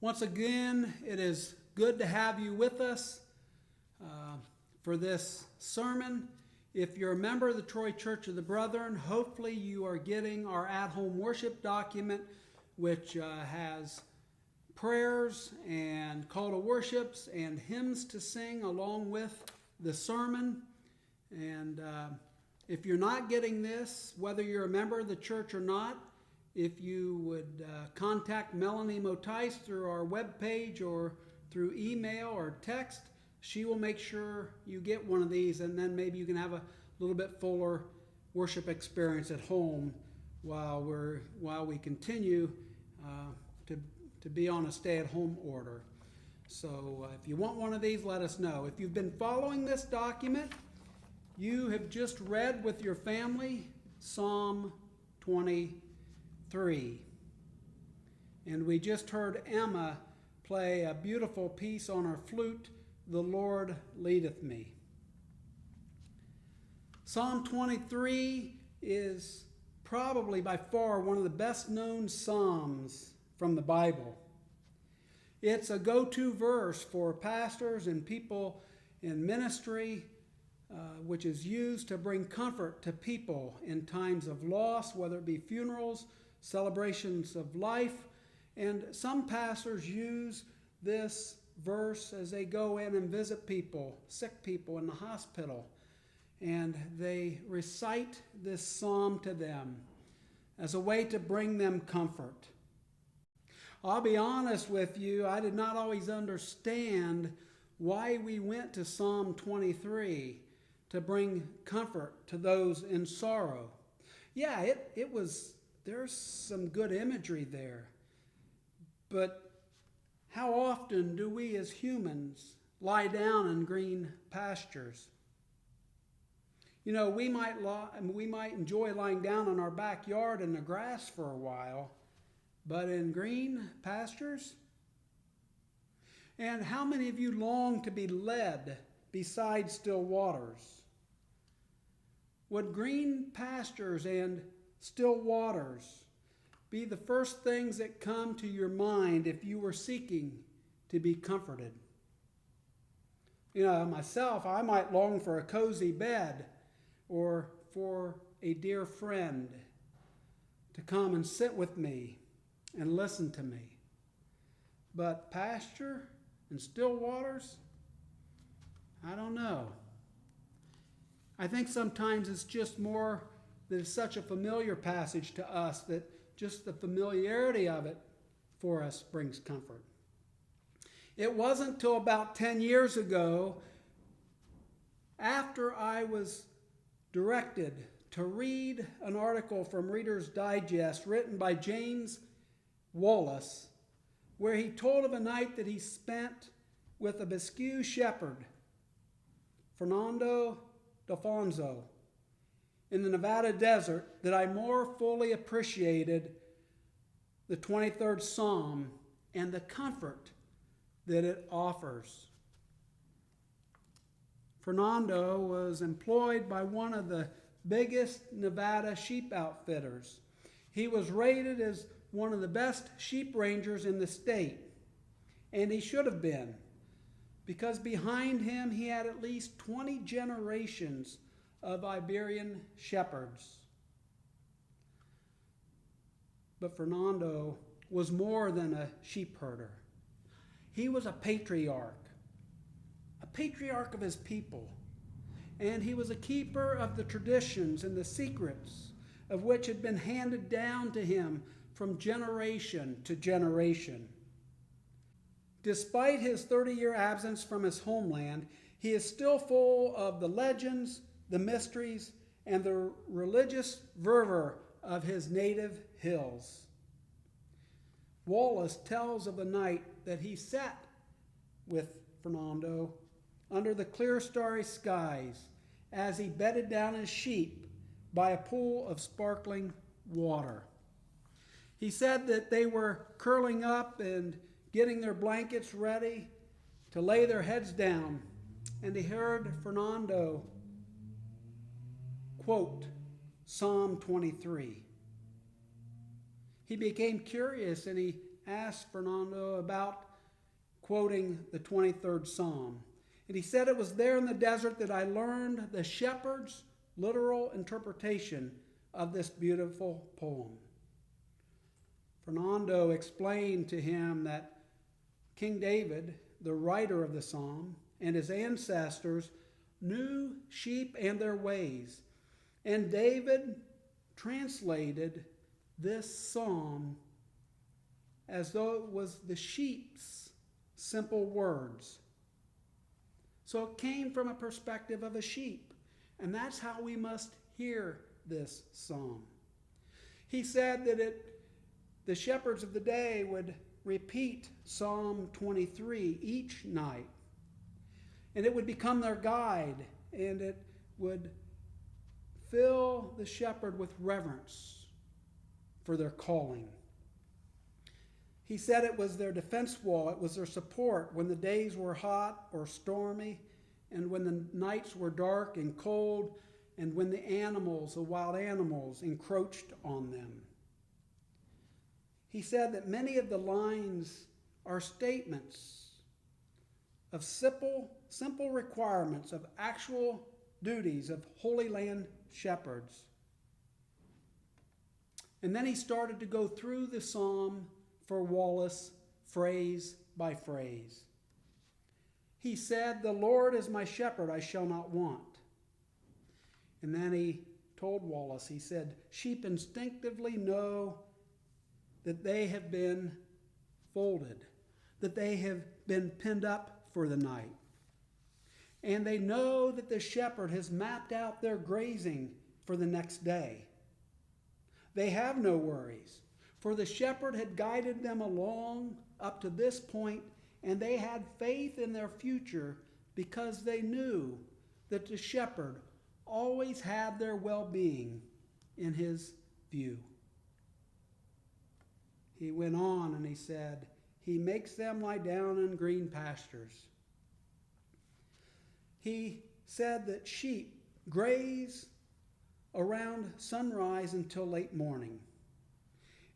Once again, it is good to have you with us for this sermon. If you're a member of the Troy Church of the Brethren, hopefully you are getting our at-home worship document, which has prayers and call to worships and hymns to sing along with the sermon. And if you're not getting this, whether you're a member of the church or not, if you would contact Melanie Motice through our webpage or through email or text, she will make sure you get one of these, and then maybe you can have a little bit fuller worship experience at home while we continue to be on a stay-at-home order. So if you want one of these, let us know. If you've been following this document, you have just read with your family Psalm 23. And we just heard Emma play a beautiful piece on her flute, "The Lord Leadeth Me." Psalm 23 is probably by far one of the best known psalms from the Bible. It's a go-to verse for pastors and people in ministry, which is used to bring comfort to people in times of loss, whether it be funerals, celebrations of life. And some pastors use this verse as they go in and visit people, sick people in the hospital. And they recite this psalm to them as a way to bring them comfort. I'll be honest with you, I did not always understand why we went to Psalm 23 to bring comfort to those in sorrow. Yeah, there's some good imagery there. But how often do we as humans lie down in green pastures? You know, we might enjoy lying down in our backyard in the grass for a while, but in green pastures? And how many of you long to be led beside still waters? Would green pastures and still waters be the first things that come to your mind if you were seeking to be comforted? You know, myself, I might long for a cozy bed or for a dear friend to come and sit with me and listen to me. But pasture and still waters? I don't know. I think sometimes it's just more that it's such a familiar passage to us that just the familiarity of it for us brings comfort. It wasn't till about 10 years ago, after I was directed to read an article from Reader's Digest written by James Wallace, where he told of a night that he spent with a Biscayne shepherd, Fernando D'Alfonso, in the Nevada desert, that I more fully appreciated the 23rd Psalm and the comfort that it offers. Fernando was employed by one of the biggest Nevada sheep outfitters. He was rated as one of the best sheep rangers in the state, and he should have been, because behind him he had at least 20 generations of Iberian shepherds. But Fernando was more than a sheep herder. He was a patriarch of his people, and he was a keeper of the traditions and the secrets of which had been handed down to him from generation to generation. Despite his 30-year absence from his homeland, he is still full of the legends, the mysteries, and the religious fervor of his native hills. Wallace tells of a night that he sat with Fernando under the clear starry skies as he bedded down his sheep by a pool of sparkling water. He said that they were curling up and getting their blankets ready to lay their heads down, and he heard Fernando quote Psalm 23. He became curious and he asked Fernando about quoting the 23rd Psalm. And he said, it was there in the desert that I learned the shepherd's literal interpretation of this beautiful poem. Fernando explained to him that King David, the writer of the psalm, and his ancestors knew sheep and their ways. And David translated this psalm as though it was the sheep's simple words. So it came from a perspective of a sheep. And that's how we must hear this psalm. He said that the shepherds of the day would repeat Psalm 23 each night. And it would become their guide, and it would fill the shepherd with reverence for their calling. He said it was their defense wall, it was their support when the days were hot or stormy, and when the nights were dark and cold, and when the wild animals, encroached on them. He said that many of the lines are statements of simple requirements of actual duties of Holy Land shepherds. And then he started to go through the psalm for Wallace, phrase by phrase. He said, the Lord is my shepherd, I shall not want. And then he told Wallace, he said, sheep instinctively know that they have been folded, that they have been pinned up for the night. And they know that the shepherd has mapped out their grazing for the next day. They have no worries, for the shepherd had guided them along up to this point, and they had faith in their future because they knew that the shepherd always had their well-being in his view. He went on and he said, he makes them lie down in green pastures. He said that sheep graze around sunrise until late morning.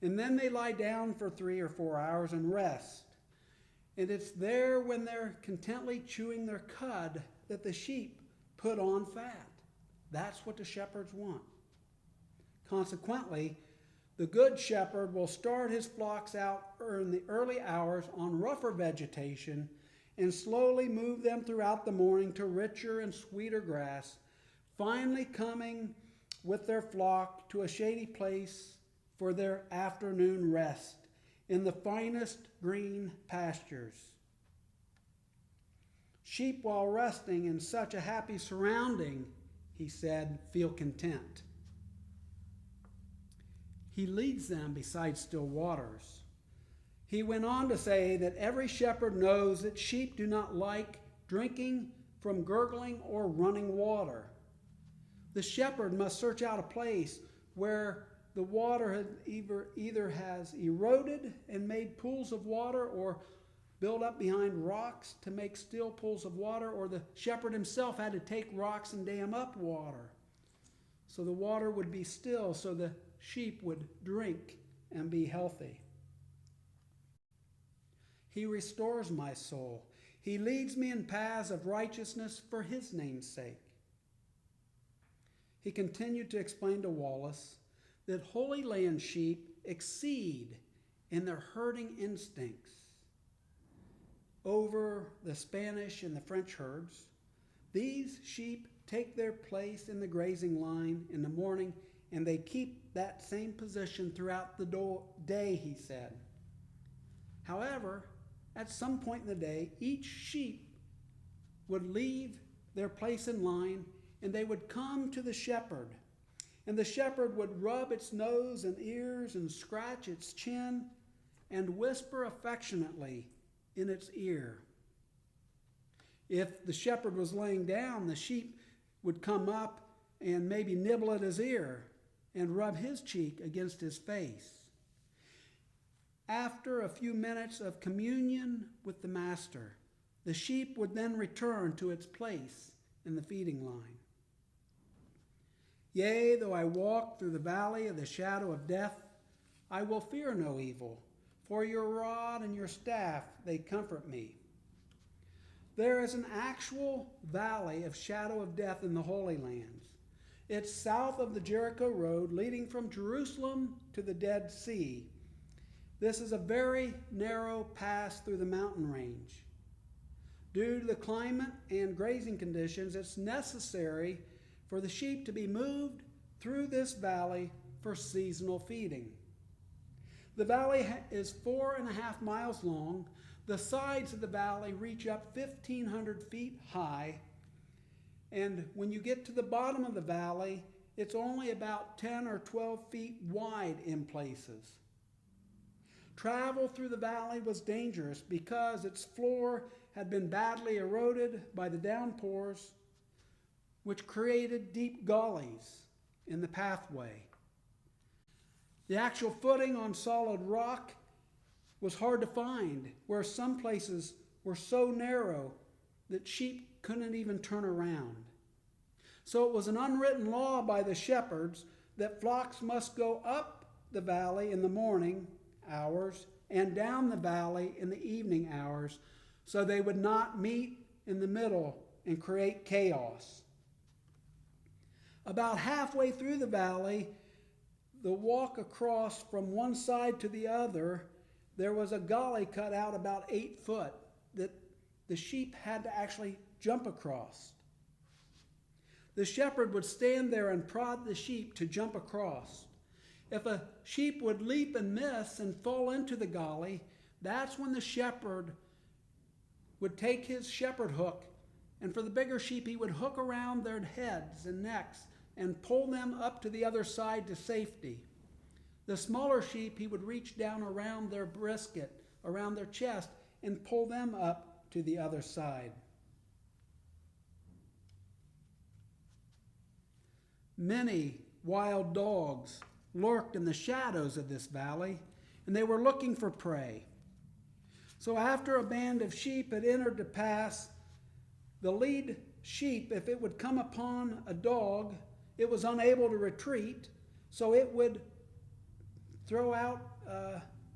And then they lie down for 3 or 4 hours and rest. And it's there when they're contently chewing their cud that the sheep put on fat. That's what the shepherds want. Consequently, the good shepherd will start his flocks out in the early hours on rougher vegetation and slowly move them throughout the morning to richer and sweeter grass, finally coming with their flock to a shady place for their afternoon rest in the finest green pastures. Sheep, while resting in such a happy surrounding, he said, feel content. He leads them beside still waters. He went on to say that every shepherd knows that sheep do not like drinking from gurgling or running water. The shepherd must search out a place where the water either has eroded and made pools of water, or built up behind rocks to make still pools of water, or the shepherd himself had to take rocks and dam up water so the water would be still, so the sheep would drink and be healthy. He restores my soul. He leads me in paths of righteousness for his name's sake. He continued to explain to Wallace that Holy Land sheep exceed in their herding instincts over the Spanish and the French herds. These sheep take their place in the grazing line in the morning, and they keep that same position throughout the day, he said. However, at some point in the day, each sheep would leave their place in line, and they would come to the shepherd. And the shepherd would rub its nose and ears and scratch its chin and whisper affectionately in its ear. If the shepherd was laying down, the sheep would come up and maybe nibble at his ear and rub his cheek against his face. After a few minutes of communion with the master, the sheep would then return to its place in the feeding line. Yea, though I walk through the valley of the shadow of death, I will fear no evil, For your rod and your staff, they comfort me. There is an actual valley of shadow of death in the Holy Lands. It's south of the Jericho Road leading from Jerusalem to the Dead Sea. This is a very narrow pass through the mountain range. Due to the climate and grazing conditions, it's necessary for the sheep to be moved through this valley for seasonal feeding. The valley is 4.5 miles long. The sides of the valley reach up 1,500 feet high, and when you get to the bottom of the valley, it's only about 10 or 12 feet wide in places. Travel through the valley was dangerous because its floor had been badly eroded by the downpours, which created deep gullies in the pathway. The actual footing on solid rock was hard to find, where some places were so narrow that sheep couldn't even turn around. So it was an unwritten law by the shepherds that flocks must go up the valley in the morning hours and down the valley in the evening hours, so they would not meet in the middle and create chaos. About halfway through the valley, the walk across from one side to the other, there was a gully cut out about 8 foot that the sheep had to actually jump across. The shepherd would stand there and prod the sheep to jump across. If a sheep would leap and miss and fall into the gully, that's when the shepherd would take his shepherd hook, and for the bigger sheep, he would hook around their heads and necks and pull them up to the other side to safety. The smaller sheep, he would reach down around their brisket, around their chest, and pull them up to the other side. Many wild dogs lurked in the shadows of this valley, and they were looking for prey. So after a band of sheep had entered the pass, the lead sheep, if it would come upon a dog, it was unable to retreat, so it would throw out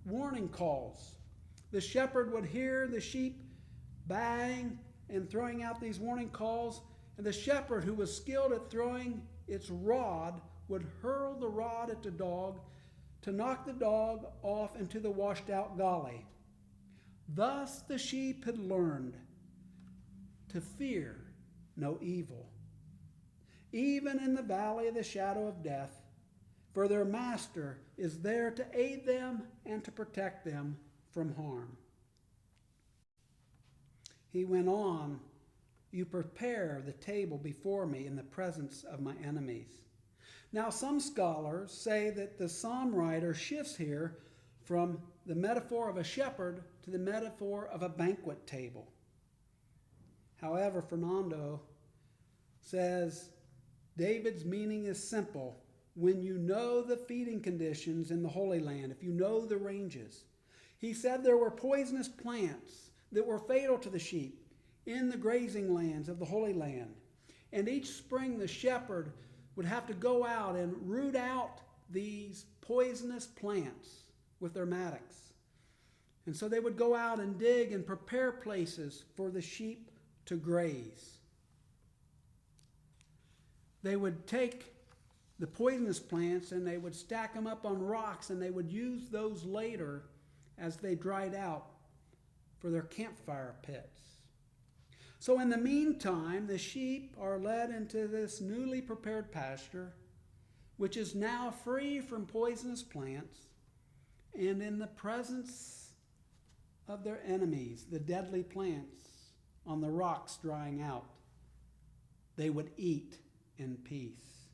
warning calls. The shepherd would hear the sheep baying and throwing out these warning calls, and the shepherd, who was skilled at throwing its rod, would hurl the rod at the dog to knock the dog off into the washed-out gully. Thus the sheep had learned to fear no evil, even in the valley of the shadow of death, for their master is there to aid them and to protect them from harm. He went on, "You prepare the table before me in the presence of my enemies." Now, some scholars say that the psalm writer shifts here from the metaphor of a shepherd to the metaphor of a banquet table. However, Fernando says David's meaning is simple. When you know the feeding conditions in the Holy Land, if you know the ranges. He said there were poisonous plants that were fatal to the sheep in the grazing lands of the Holy Land. And each spring the shepherd would have to go out and root out these poisonous plants with their mattocks. And so they would go out and dig and prepare places for the sheep to graze. They would take the poisonous plants and they would stack them up on rocks, and they would use those later as they dried out for their campfire pits. So in the meantime, the sheep are led into this newly prepared pasture, which is now free from poisonous plants, and in the presence of their enemies, the deadly plants on the rocks drying out, they would eat in peace.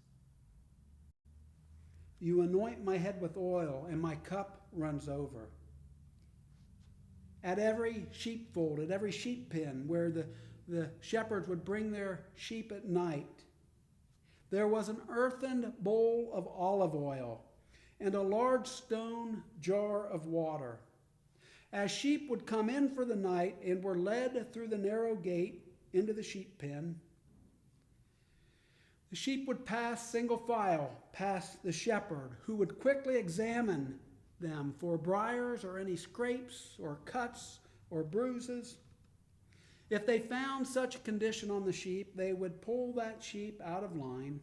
You anoint my head with oil, and my cup runs over. At every sheepfold, at every sheep pen where the shepherds would bring their sheep at night, there was an earthen bowl of olive oil and a large stone jar of water. As sheep would come in for the night and were led through the narrow gate into the sheep pen, the sheep would pass single file past the shepherd, who would quickly examine them for briars or any scrapes or cuts or bruises. If they found such a condition on the sheep, they would pull that sheep out of line,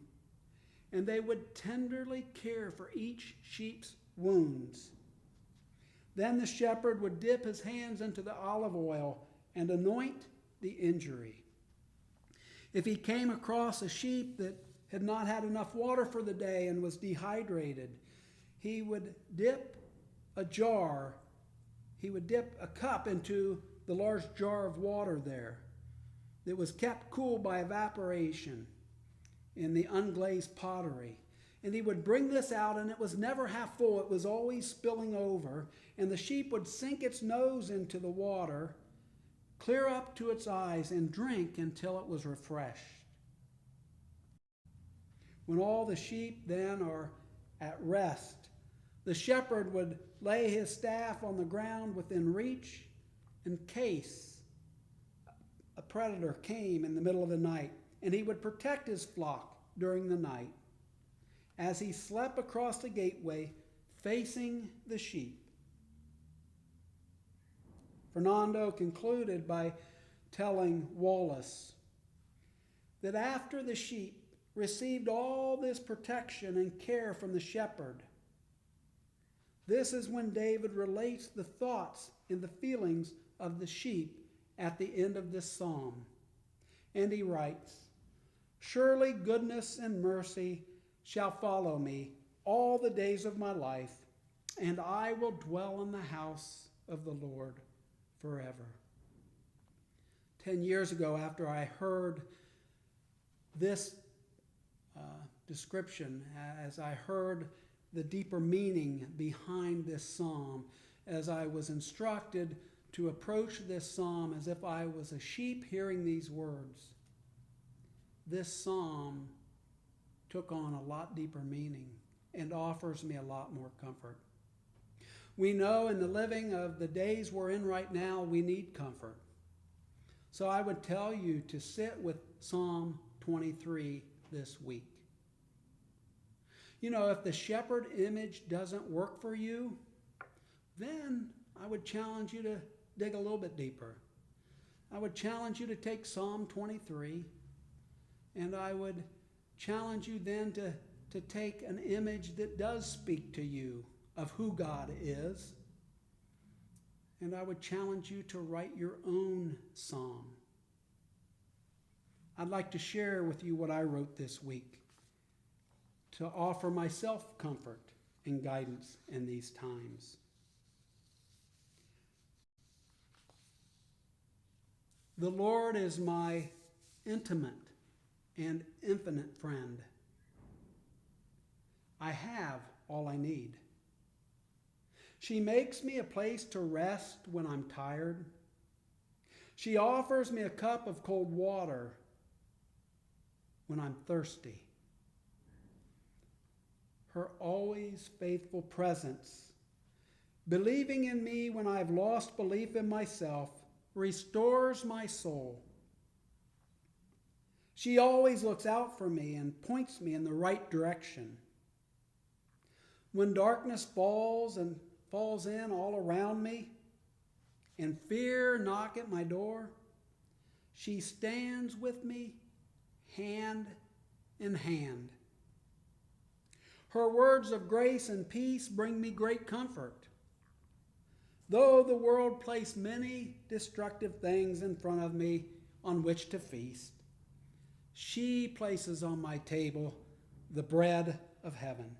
and they would tenderly care for each sheep's wounds. Then the shepherd would dip his hands into the olive oil and anoint the injury. If he came across a sheep that had not had enough water for the day and was dehydrated, he would dip a cup into the large jar of water there that was kept cool by evaporation in the unglazed pottery. And he would bring this out, and it was never half full. It was always spilling over. And the sheep would sink its nose into the water, clear up to its eyes, and drink until it was refreshed. When all the sheep then are at rest, the shepherd would lay his staff on the ground within reach in case a predator came in the middle of the night, and he would protect his flock during the night as he slept across the gateway facing the sheep. Fernando concluded by telling Wallace that after the sheep received all this protection and care from the shepherd, this is when David relates the thoughts and the feelings of the sheep at the end of this psalm. And he writes, "Surely goodness and mercy shall follow me all the days of my life, and I will dwell in the house of the Lord forever." 10 years ago, after I heard this description, as I heard the deeper meaning behind this psalm, as I was instructed to approach this psalm as if I was a sheep hearing these words, this psalm took on a lot deeper meaning and offers me a lot more comfort. We know in the living of the days we're in right now, we need comfort. So I would tell you to sit with Psalm 23 this week. You know, if the shepherd image doesn't work for you, then I would challenge you to dig a little bit deeper. I would challenge you to take Psalm 23, and I would challenge you then to take an image that does speak to you of who God is. And I would challenge you to write your own psalm. I'd like to share with you what I wrote this week to offer myself comfort and guidance in these times. The Lord is my intimate and infinite friend. I have all I need. She makes me a place to rest when I'm tired. She offers me a cup of cold water when I'm thirsty. Her always faithful presence, believing in me when I've lost belief in myself, restores my soul. She always looks out for me and points me in the right direction. When darkness falls in all around me, and fear knock at my door, she stands with me hand in hand. Her words of grace and peace bring me great comfort. Though the world place many destructive things in front of me on which to feast, she places on my table the bread of heaven.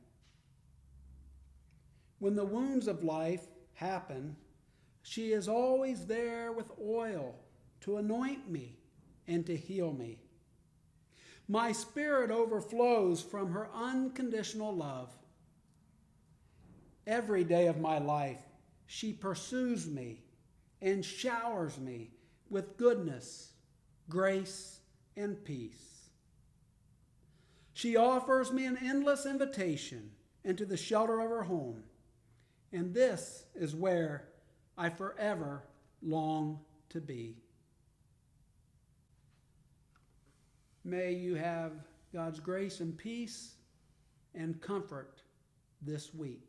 When the wounds of life happen, she is always there with oil to anoint me and to heal me. My spirit overflows from her unconditional love. Every day of my life, she pursues me and showers me with goodness, grace, and peace. She offers me an endless invitation into the shelter of her home, and this is where I forever long to be. May you have God's grace and peace and comfort this week.